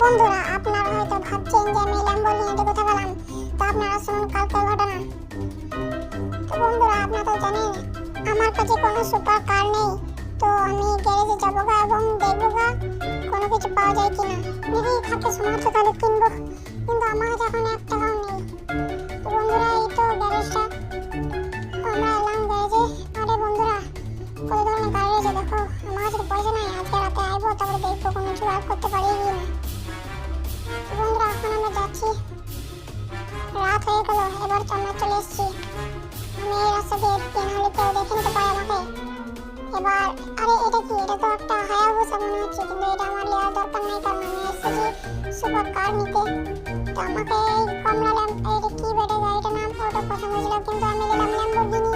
বন্ধুরা, আপনারা হয়তো ভাবছেন যে আমি ল্যাম্বরগিনিতে কোথায় পেলাম। তো আপনারা শুনুন কালকের ঘটনা। তো বন্ধুরা, আপনারা তো জানেন আমার কাছে কোনো সুপার কার নেই। তো আমি গ্যারেজে যাবো গা এবং দেখবো গা কোনো কিছু পাওয়া যায় কিনা। যদি থাকে সমর্থ তাহলে কিনবো, কিন্তু আমার কাছে এখন 1 টাকাও নেই। তো বন্ধুরা, এই তো গ্যারেজটা, আমরা এলাম গ্যারেজে। আরে বন্ধুরা, কত ধরনের গাড়ি রয়েছে দেখো। আমার কাছে তো পয়সা নাই, আজকে রাতে আইবো, তারপরে দেখবো কোনো জোগাড় করতে পারি কি না। তো বন্ধুরা, এখন আমরা যাচ্ছি। রাত হয়ে গেল, এবার তো আমরা চলে এসেছি। আমি এই রাস্তা দিয়ে এসেছি, নাহলে কেউ দেখে নিতে পারে আমাকে। এবার আরে এটা কি? এটা তো একটা হায়াবুসা মনে হচ্ছে, কিন্তু এটা আমার নেওয়ার দরকার নেই, কারণ আমি এসেছি সুপার কার নিতে। তো আমাকে এই কমলা ল্যাম্প, এটা কি বেটে গাড়িটার নাম, ওটা পছন্দ ছিল, কিন্তু আমি নিলাম ল্যাম্বরগিনি।